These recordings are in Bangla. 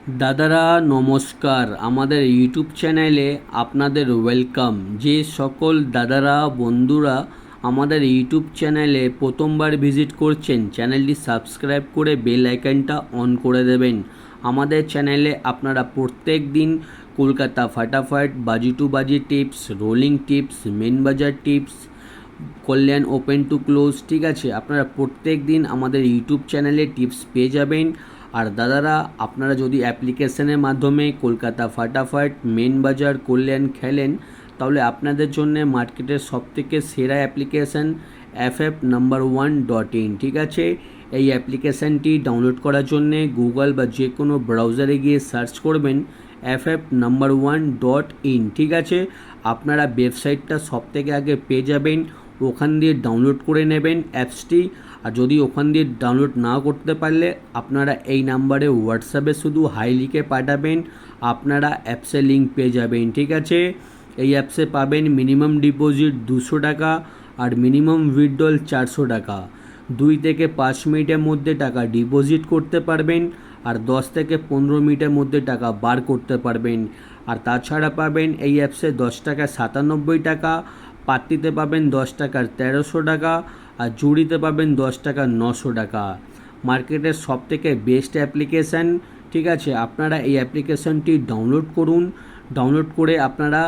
দাদারা নমস্কার, আমাদের ইউটিউব চ্যানেলে আপনাদের ওয়েলকাম। যে সকল দাদারা বন্ধুরা আমাদের ইউটিউব চ্যানেলে প্রথমবার ভিজিট করছেন, চ্যানেলটি সাবস্ক্রাইব করে বেল আইকনটা অন করে দেবেন। আমাদের চ্যানেলে আপনারা প্রত্যেক দিন কলকাতা ফাটাফাট, বাজি টু বাজি টিপস, রোলিং টিপস, মেন বাজার tips, Kalyan open to close, ঠিক আছে, আপনারা প্রত্যেক দিন আমাদের ইউটিউব চ্যানেলে টিপস পেয়ে যাবেন। আর দাদারা, আপনারা যদি অ্যাপ্লিকেশনের মাধ্যমে কলকাতা ফাটাফাট, মেন বাজার, কল্যাণ খেলেন, তাহলে আপনাদের জন্য মার্কেটের সবথেকে সেরা অ্যাপ্লিকেশান FF1.in, ঠিক আছে। এই অ্যাপ্লিকেশানটি ডাউনলোড করার জন্যে গুগল বা যে কোনো ব্রাউজারে গিয়ে সার্চ করবেন FF1.in, ঠিক আছে। আপনারা ওয়েবসাইটটা সবথেকে আগে পেয়ে যাবেন, ওখান দিয়ে ডাউনলোড করে নেবেন অ্যাপসটি। আর যদি ওখান দিয়ে ডাউনলোড না করতে পারলে আপনারা এই নাম্বারে হোয়াটসঅ্যাপে শুধু হাই লিখে পাঠাবেন, আপনারা অ্যাপসের লিঙ্ক পেয়ে যাবেন, ঠিক আছে। এই অ্যাপসে পাবেন মিনিমাম ডিপোজিট 200 টাকা আর মিনিমাম উইথড্রল 400 টাকা। 2 থেকে 5 মিনিটের মধ্যে টাকা ডিপোজিট করতে পারবেন আর 10 থেকে 15 মিনিটের মধ্যে টাকা বার করতে পারবেন। আর তাছাড়া পাবেন এই অ্যাপসে 10 টাকা 97 টাকা, পাত্তিতে পাবেন 10 টাকার 1300 টাকা আর জুড়িতে পাবেন 10 টাকা 900 টাকা। মার্কেটের সবথেকে বেস্ট অ্যাপ্লিকেশান, ঠিক আছে। আপনারা এই অ্যাপ্লিকেশানটি ডাউনলোড করুন, ডাউনলোড করে আপনারা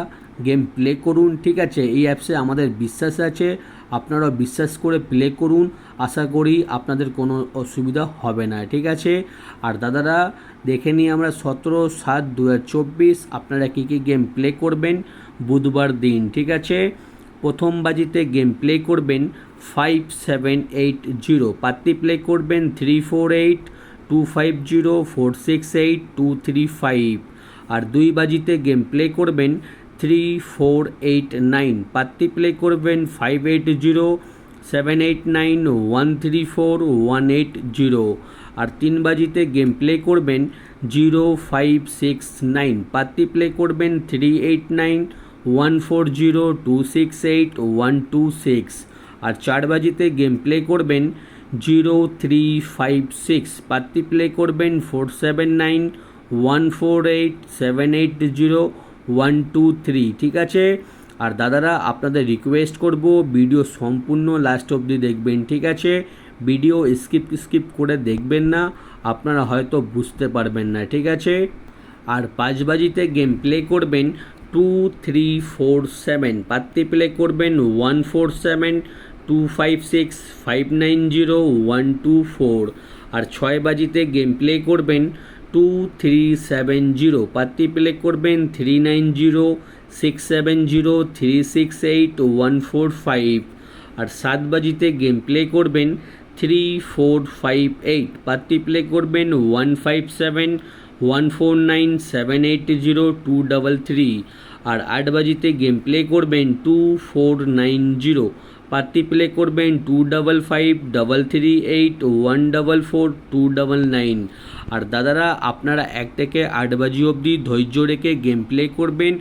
গেম প্লে করুন, ঠিক আছে। এই অ্যাপসে আমাদের বিশ্বাস আছে, আপনারাও বিশ্বাস করে প্লে করুন। আশা করি আপনাদের কোনো অসুবিধা হবে না, ঠিক আছে। আর দাদারা, দেখে নিই আমরা 17/7/2024 আপনারা কী কী গেম প্লে করবেন বুধবার দিন, ঠিক আছে। প্রথম বাজিতে গেম প্লে করবেন 5780, পাত্তি প্লে করবেন 348-250-468-235। আর 2 বাজিতে গেম প্লে করবেন 3489, পাত্তি প্লে করবেন 580-789-134-180। আর 3 বাজিতে গেম প্লে করবেন 0569, পাত্তি প্লে করবেন 389-140-268-126। আর 4 বাজিতে গেম প্লে করবেন 0356, পাত্তি প্লে করবেন 479-148-780-123, ঠিক আছে। আর দাদারা, আপনাদের রিকোয়েস্ট করব ভিডিও সম্পূর্ণ লাস্ট অবধি দেখবেন, ঠিক আছে। ভিডিও স্কিপ করে দেখবেন না, আপনারা হয়তো বুঝতে পারবেন না, ঠিক আছে। আর 5 বাজিতে গেম প্লে করবেন 2347, পাত্তি প্লে করবেন 147-256-590-124। আর 6 বাজিতে গেম প্লে করবেন 2370, পাত্তি প্লে করবেন 390-670-368-145। আর 7 বাজিতে গেম প্লে করবেন 3458, পাত্তি প্লে করবেন 157-149-780-233। আর 8 বাজিতে গেম প্লে করবেন 2490, পাত্তি প্লে করবেন 2555-338-144-299। আর দাদারা, আপনারা 1 থেকে 8 বাজি অবধি ধৈর্য রেখে গেম প্লে করবেন,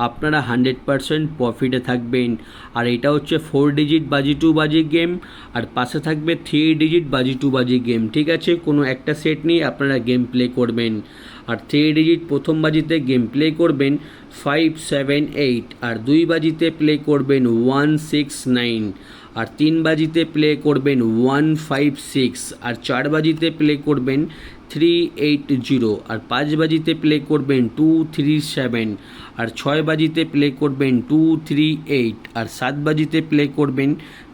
আপনারা 100% প্রফিটে থাকবেন। আর এটা হচ্ছে 4 ডিজিট বাজি টু বাজি গেম, আর পাশে থাকবে 3 ডিজিট বাজি টু বাজি গেম, ঠিক আছে। কোনো একটা সেট নিয়ে আপনারা গেম প্লে করবেন। আর 3 ডিজিট প্রথম বাজিতে গেম প্লে করবেন 578, আর 2 বাজিতে প্লে করবেন 169, আর 3 বাজিতে প্লে করবেন 156, আর 4 বাজিতে প্লে করবেন 380, আর 5 বাজিতে প্লে করবেন 237, আর 6 বাজিতে প্লে করবেন 238, আর 7 বাজিতে প্লে করবেন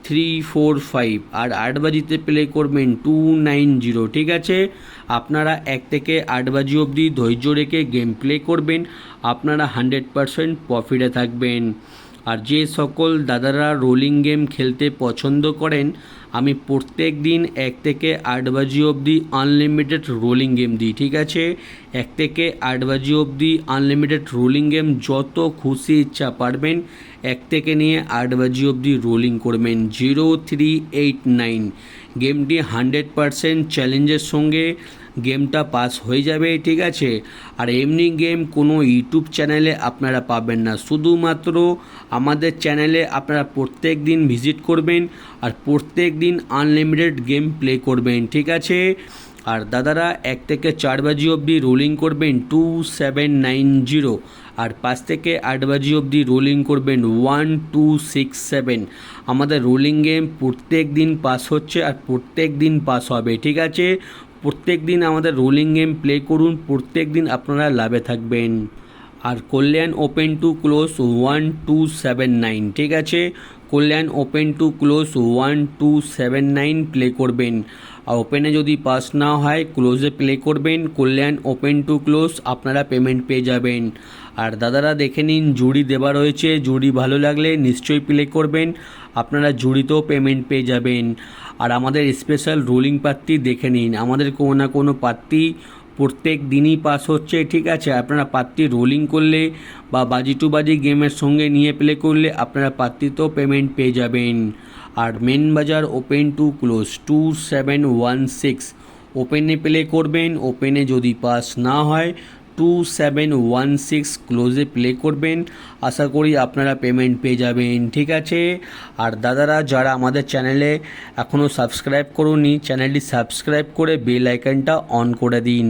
345, আর 8 বাজিতে প্লে করবেন 290, ঠিক আছে। আপনারা 1 থেকে 8 বাজি অবধি ধৈর্য রেখে গেম প্লে করবেন, আপনারা 100% প্রফিটে থাকবেন। আর যে সকল দাদারা রোলিং গেম খেলতে পছন্দ করেন, আমি প্রত্যেক দিন 1 থেকে 8 বাজি অবধি আনলিমিটেড রোলিং গেম দিই, ঠিক আছে। 1 থেকে 8 বাজি অবধি আনলিমিটেড রোলিং গেম যত খুশি ইচ্ছা পারবেন 1 থেকে নিয়ে 8 বাজি অবধি রোলিং করবেন। 0389 গেমটি 100% চ্যালেঞ্জের সঙ্গে গেমটা পাস হয়ে যাবে, ঠিক আছে। আর এমনি গেম কোনো ইউটিউব চ্যানেলে আপনারা পাবেন না, শুধুমাত্র আমাদের চ্যানেলে আপনারা প্রত্যেক দিন ভিজিট করবেন আর প্রত্যেক দিন আনলিমিটেড গেম প্লে করবেন, ঠিক আছে। আর দাদারা 1 থেকে 4 বাজি অবধি রোলিং করবেন 2790, আর 5 থেকে 8 বাজি অবধি রোলিং করবেন 1267। আমাদের রোলিং গেম প্রত্যেক দিন পাস হচ্ছে আর প্রত্যেক দিন পাস হবে, ঠিক আছে? প্রত্যেক দিন আমাদের রোলিং গেম প্লে করুন, প্রত্যেক দিন আপনারা লাভে থাকবেন। আর কল্যাণ ওপেন টু ক্লোজ 1279, ঠিক আছে? কল্যাণ ওপেন টু ক্লোজ 1279 প্লে করবেন। আর ওপেনে যদি পাস না হয় ক্লোজে প্লে করবেন। কল্যাণ ওপেন টু ক্লোজ আপনারা পেমেন্ট পেয়ে যাবেন। আর দাদারা দেখে নিন জুড়ি দেওয়া রয়েছে, জুড়ি ভালো লাগলে নিশ্চয়ই প্লে করবেন, আপনারা জুড়িতেও পেমেন্ট পেয়ে যাবেন। আর আমাদের স্পেশাল রোলিং পাত্তি দেখে নিন, আমাদের কোনো না কোনো পাত্তি প্রত্যেক দিনই পাস হচ্ছে, ঠিক আছে? আপনারা পাত্তি রোলিং করলে বা বাজি টু বাজি গেমের সঙ্গে নিয়ে প্লে করলে আপনারা পাত্তিতেও পেমেন্ট পেয়ে যাবেন। আর মেন বাজার ওপেন টু ক্লোজ 2716 ওপেনে প্লে করবেন। ওপেনে যদি পাস না হয় 2716 ক্লোজে প্লে করবেন। আশা করি আপনারা পেমেন্ট পেয়ে যাবেন, ঠিক আছে? আর দাদারা যারা আমাদের চ্যানেলে এখনও সাবস্ক্রাইব করুনি, চ্যানেলটি সাবস্ক্রাইব করে বেল আইকনটা অন করে দিন।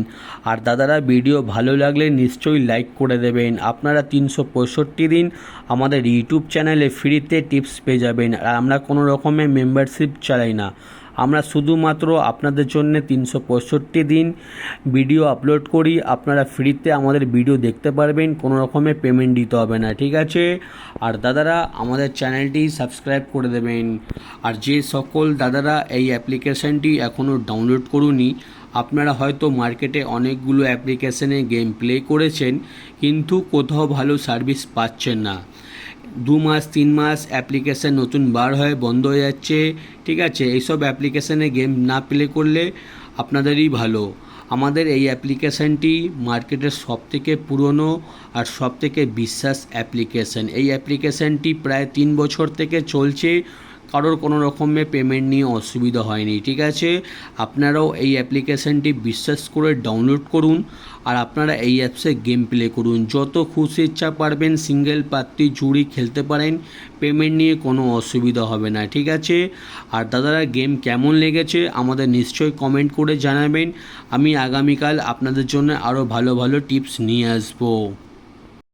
আর দাদারা ভিডিও ভালো লাগলে নিশ্চয়ই লাইক করে দেবেন। আপনারা 365 দিন আমাদের ইউটিউব চ্যানেলে ফ্রিতে টিপস পেয়ে যাবেন। আর আমরা কোনো রকমের মেম্বারশিপ চালাই না, আমরা শুধুমাত্র আপনাদের জন্য 365 দিন ভিডিও আপলোড করি। আপনারা ফ্রিতে আমাদের ভিডিও দেখতে পারবেন, কোনো রকমের পেমেন্ট দিতে হবে না, ঠিক আছে? আর দাদারা আমাদের চ্যানেলটি সাবস্ক্রাইব করে দেবেন। আর যে সকল দাদারা এই অ্যাপ্লিকেশানটি এখনও ডাউনলোড করুনি, আপনারা হয়তো মার্কেটে অনেকগুলো অ্যাপ্লিকেশানে গেম প্লে করেছেন কিন্তু কোথাও ভালো সার্ভিস পাচ্ছেন না। 2 মাস 3 মাস অ্যাপ্লিকেশান নতুন বার হয়ে বন্ধ হয়ে যাচ্ছে, ঠিক আছে? এইসব অ্যাপ্লিকেশানে গেম না প্লে করলে আপনাদেরই ভালো। আমাদের এই অ্যাপ্লিকেশানটি মার্কেটের সবথেকে পুরনো আর সবথেকে বিশ্বাস অ্যাপ্লিকেশান। এই অ্যাপ্লিকেশানটি প্রায় 3 বছর থেকে চলছে, কারোর কোনো রকমের পেমেন্ট নিয়ে অসুবিধা হয়নি, ঠিক আছে? আপনারাও এই অ্যাপ্লিকেশানটি বিশ্বাস করে ডাউনলোড করুন আর আপনারা এই অ্যাপসে গেম প্লে করুন। যত খুশি ইচ্ছা পারবেন সিঙ্গেল পাত্তি জুড়ি খেলতে পারেন, পেমেন্ট নিয়ে কোনো অসুবিধা হবে না, ঠিক আছে? আর দাদারা গেম কেমন লেগেছে আমাদের নিশ্চয়ই কমেন্ট করে জানাবেন। আমি আগামীকাল আপনাদের জন্য আরও ভালো ভালো টিপস নিয়ে আসবো।